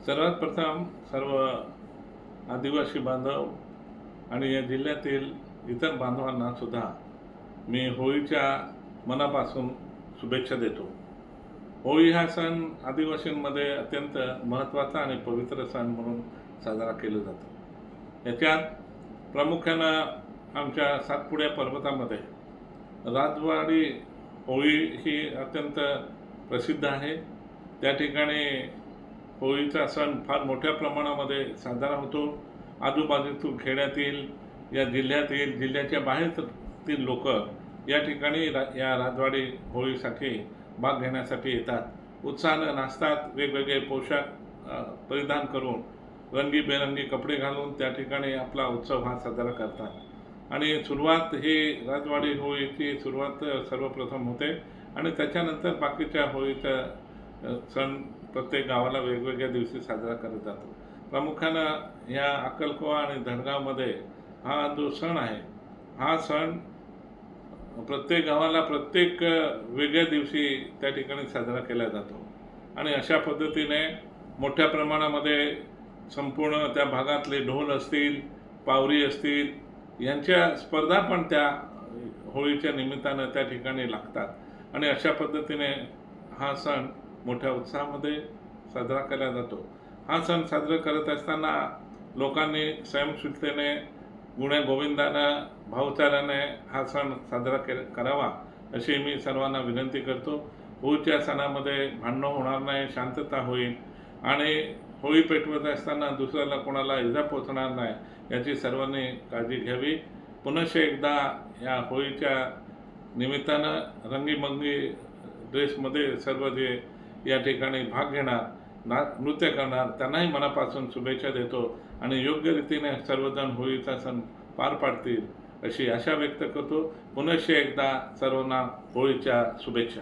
सर्वात प्रथम सर्व आदिवासी बांधव आणि या जिल्ह्यातील इतर बांधवांना सुद्धा मी होळीच्या मनापासून शुभेच्छा देतो. होळी हा सण आदिवासींमध्ये अत्यंत महत्त्वाचा आणि पवित्र सण म्हणून साजरा केला जातो. याच्यात प्रामुख्यानं आमच्या सातपुड्या पर्वतामध्ये राजवाडी होळी ही अत्यंत प्रसिद्ध आहे. त्या ठिकाणी होळीचा सण फार मोठ्या प्रमाणामध्ये साजरा होतो. आजूबाजूतील खेड्यातील या जिल्ह्यातील जिल्ह्याच्या बाहेरतील लोक या ठिकाणी या राजवाडी होळीसाठी भाग घेण्यासाठी येतात. उत्साहानं नाचतात, वेगवेगळे पोशाख परिधान करून रंगीबेरंगी कपडे घालून त्या ठिकाणी आपला उत्सव हा साजरा करतात. आणि सुरुवात ही राजवाडी होळीची सुरुवात सर्वप्रथम होते आणि त्याच्यानंतर बाकीच्या होळीचा सण प्रत्येक गावाला वेगवेगळ्या दिवशी साजरा करत जातो. प्रामुख्यानं या अक्कलकोवा आणि धडगावमध्ये हा जो सण आहे, हा सण प्रत्येक गावाला प्रत्येक वेगळ्या दिवशी त्या ठिकाणी साजरा केला जातो. आणि अशा पद्धतीने मोठ्या प्रमाणामध्ये संपूर्ण त्या भागातले ढोल असतील, पावरी असतील, यांच्या स्पर्धा पण त्या होळीच्या निमित्तानं त्या ठिकाणी लागतात. आणि अशा पद्धतीने हा सण मोठ्या उत्साहामध्ये साजरा केला जातो. हा सण साजरा करत असताना लोकांनी स्वयंस्फूर्तीने गुण्यागोविंदानं भावचाराने हा सण साजरा करावा अशी मी सर्वांना विनंती करतो. होळीच्या सणामध्ये भांडणं होणार नाही, शांतता होईल आणि होळी पेटवत असताना दुसऱ्याला कोणाला इजा पोचणार नाही याची सर्वांनी काळजी घ्यावी. पुनश्च एकदा या होळीच्या निमित्तानं रंगीमंगी ड्रेसमध्ये सर्व जे या ठिकाणी भाग घेणार, नृत्य करणार त्यांनाही मनापासून शुभेच्छा देतो आणि योग्य रीतीने सर्वजण होळीचा सण पार पाडतील अशी आशा व्यक्त करतो. पुनश्च एकदा सर्वांना होळीच्या शुभेच्छा.